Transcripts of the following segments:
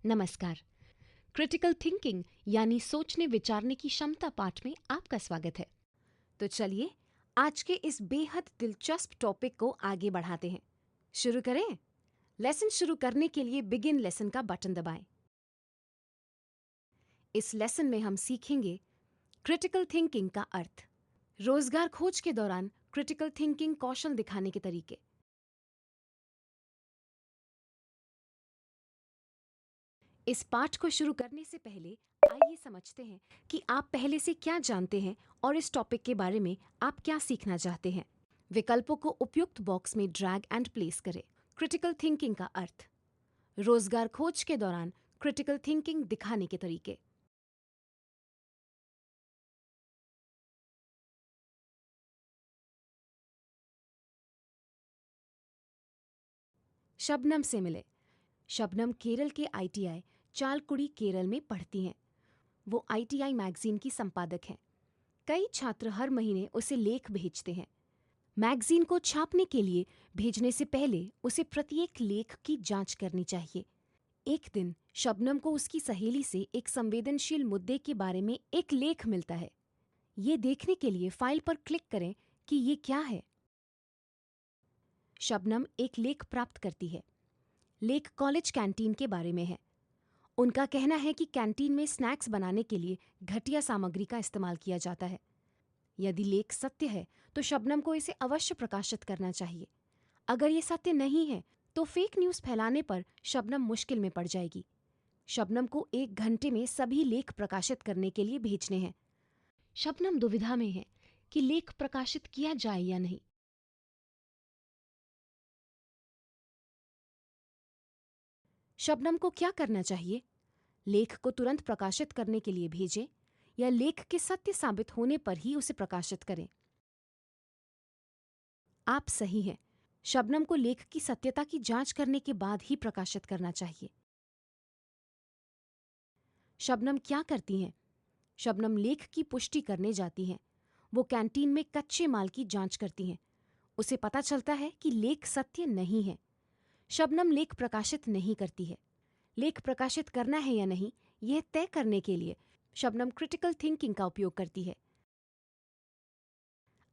नमस्कार। Critical thinking यानी सोचने विचारने की क्षमता पाठ में आपका स्वागत है। तो चलिए आज के इस बेहद दिलचस्प टॉपिक को आगे बढ़ाते हैं। शुरू करें। लेसन शुरू करने के लिए बिगिन लेसन का बटन दबाएं। इस लेसन में हम सीखेंगे क्रिटिकल थिंकिंग का अर्थ, रोजगार खोज के दौरान क्रिटिकल थिंकिंग कौशल दिखाने के तरीके। इस पाठ को शुरू करने से पहले आइए समझते हैं कि आप पहले से क्या जानते हैं और इस टॉपिक के बारे में आप क्या सीखना चाहते हैं। विकल्पों को उपयुक्त बॉक्स में ड्रैग एंड प्लेस करें। क्रिटिकल थिंकिंग का अर्थ, रोजगार खोज के दौरान क्रिटिकल थिंकिंग दिखाने के तरीके। शबनम से मिले। शबनम केरल के आईटीआई चालकुड़ी केरल में पढ़ती हैं। वो आईटीआई मैगजीन की संपादक हैं। कई छात्र हर महीने उसे लेख भेजते हैं। मैगजीन को छापने के लिए भेजने से पहले उसे प्रत्येक लेख की जांच करनी चाहिए। एक दिन शबनम को उसकी सहेली से एक संवेदनशील मुद्दे के बारे में एक लेख मिलता है। ये देखने के लिए फाइल पर क्लिक करें कि ये क्या है। शबनम एक लेख प्राप्त करती है। लेख कॉलेज कैंटीन के बारे में है। उनका कहना है कि कैंटीन में स्नैक्स बनाने के लिए घटिया सामग्री का इस्तेमाल किया जाता है। यदि लेख सत्य है तो शबनम को इसे अवश्य प्रकाशित करना चाहिए। अगर ये सत्य नहीं है तो फेक न्यूज़ फैलाने पर शबनम मुश्किल में पड़ जाएगी। शबनम को 1 घंटे में सभी लेख प्रकाशित करने के लिए भेजने हैं। शबनम दुविधा में है कि लेख प्रकाशित किया जाए या नहीं। शबनम को क्या करना चाहिए? लेख को तुरंत प्रकाशित करने के लिए भेजें या लेख के सत्य साबित होने पर ही उसे प्रकाशित करें? आप सही हैं। शबनम को लेख की सत्यता की जांच करने के बाद ही प्रकाशित करना चाहिए। शबनम क्या करती हैं? शबनम लेख की पुष्टि करने जाती हैं। वो कैंटीन में कच्चे माल की जांच करती हैं। उसे पता चलता है कि लेख सत्य नहीं है। शबनम लेख प्रकाशित नहीं करती है। लेख प्रकाशित करना है या नहीं, यह तय करने के लिए शबनम क्रिटिकल थिंकिंग का उपयोग करती है।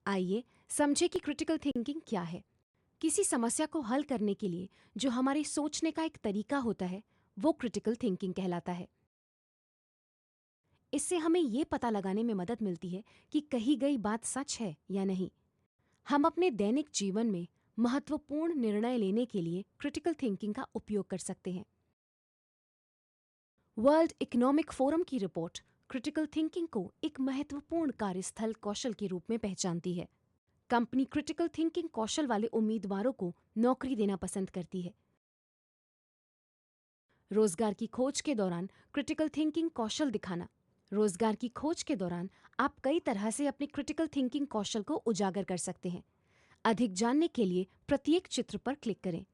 आइए समझे कि क्रिटिकल थिंकिंग क्या है। किसी समस्या को हल करने के लिए जो हमारे सोचने का एक तरीका होता है, वो क्रिटिकल थिंकिंग कहलाता है। इससे हमें ये पता लगाने में मदद मिलती है कि कही गई बात सच है या नहीं। हम अपने दैनिक जीवन में महत्वपूर्ण निर्णय लेने के लिए क्रिटिकल थिंकिंग का उपयोग कर सकते हैं। वर्ल्ड इकोनॉमिक फोरम की रिपोर्ट क्रिटिकल थिंकिंग को एक महत्वपूर्ण कार्यस्थल कौशल के रूप में पहचानती है। कंपनी क्रिटिकल थिंकिंग कौशल वाले उम्मीदवारों को नौकरी देना पसंद करती है। रोजगार की खोज के दौरान क्रिटिकल थिंकिंग कौशल दिखाना। रोजगार की खोज के दौरान आप कई तरह से अपने क्रिटिकल थिंकिंग कौशल को उजागर कर सकते हैं। अधिक जानने के लिए प्रत्येक चित्र पर क्लिक करें।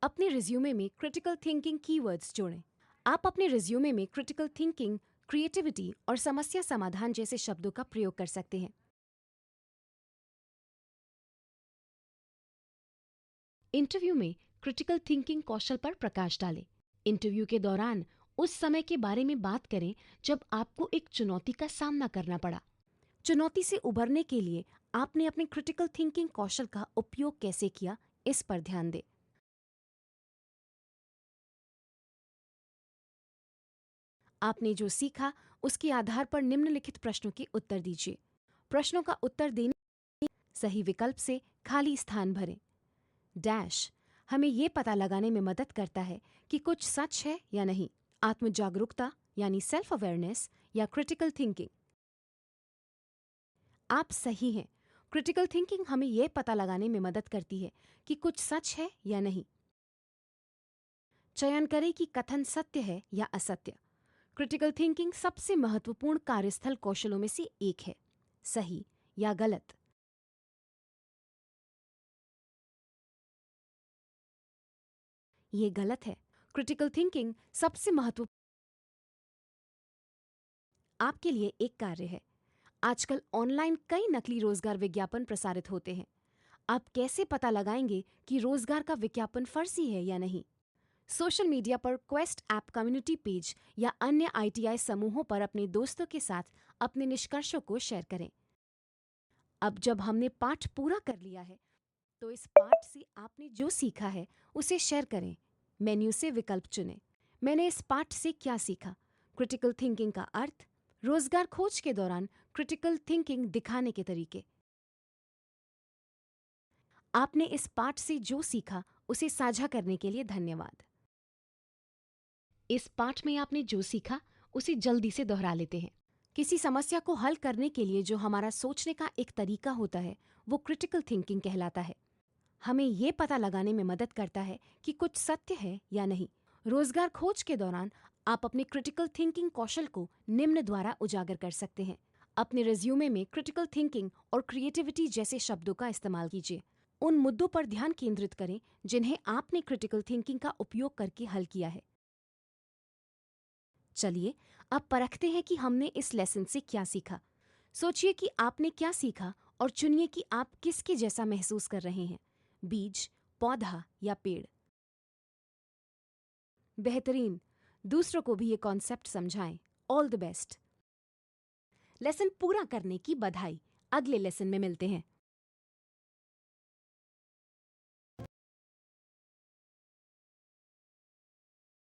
अपने रिज्यूमे में क्रिटिकल थिंकिंग कीवर्ड्स जोड़ें। आप अपने रिज्यूमे में क्रिटिकल थिंकिंग, क्रिएटिविटी और समस्या समाधान जैसे शब्दों का प्रयोग कर सकते हैं। इंटरव्यू में क्रिटिकल थिंकिंग कौशल पर प्रकाश डालें। इंटरव्यू के दौरान उस समय के बारे में बात करें जब आपको एक चुनौती का सामना करना पड़ा। चुनौती से उबरने के लिए आपने अपने क्रिटिकल थिंकिंग कौशल का उपयोग कैसे किया, इस पर ध्यान दें। आपने जो सीखा उसके आधार पर निम्नलिखित प्रश्नों के उत्तर दीजिए। प्रश्नों का उत्तर देने सही विकल्प से खाली स्थान भरें। डैश हमें ये पता लगाने में मदद करता है कि कुछ सच है या नहीं। आत्म जागरूकता यानी सेल्फ अवेयरनेस या क्रिटिकल थिंकिंग। आप सही हैं। क्रिटिकल थिंकिंग हमें यह पता लगाने में मदद करती है कि कुछ सच है या नहीं। चयन करें कि कथन सत्य है या असत्य। क्रिटिकल थिंकिंग सबसे महत्वपूर्ण कार्यस्थल कौशलों में से एक है। सही या गलत। ये गलत है। क्रिटिकल थिंकिंग सबसे महत्व आपके लिए एक कार्य है। आजकल ऑनलाइन कई नकली रोजगार विज्ञापन प्रसारित होते हैं। आप कैसे पता लगाएंगे कि रोजगार का विज्ञापन फर्जी है या नहीं? सोशल मीडिया पर क्वेस्ट ऐप कम्युनिटी पेज या अन्य आईटीआई समूहों पर अपने दोस्तों के साथ अपने निष्कर्षों को शेयर करें। अब जब हमने पाठ पूरा कर लिया है, तो इस पाठ से आपने जो सीखा है उसे शेयर करें। मेन्यू से विकल्प चुनें। मैंने इस पाठ से क्या सीखा? क्रिटिकल थिंकिंग का अर्थ, रोजगार खोज के दौरान क्रिटिकल थिंकिंग दिखाने के तरीके। आपने इस पाठ से जो सीखा उसे साझा करने के लिए धन्यवाद। इस पाठ में आपने जो सीखा उसे जल्दी से दोहरा लेते हैं। किसी समस्या को हल करने के लिए जो हमारा सोचने का एक तरीका होता है वो क्रिटिकल थिंकिंग कहलाता है। हमें ये पता लगाने में मदद करता है कि कुछ सत्य है या नहीं। रोजगार खोज के दौरान आप अपने क्रिटिकल थिंकिंग कौशल को निम्न द्वारा उजागर कर सकते हैं। अपने रिज्यूमे में क्रिटिकल थिंकिंग और क्रिएटिविटी जैसे शब्दों का इस्तेमाल कीजिए। उन मुद्दों पर ध्यान केंद्रित करें जिन्हें आपने क्रिटिकल थिंकिंग का उपयोग करके हल किया है। चलिए अब परखते हैं कि हमने इस लेसन से क्या सीखा। सोचिए कि आपने क्या सीखा और चुनिए कि आप किसके जैसा महसूस कर रहे हैं, बीज, पौधा या पेड़। बेहतरीन। दूसरों को भी ये कॉन्सेप्ट समझाएं। All the best. लेसन पूरा करने की बधाई। अगले लेसन में मिलते हैं।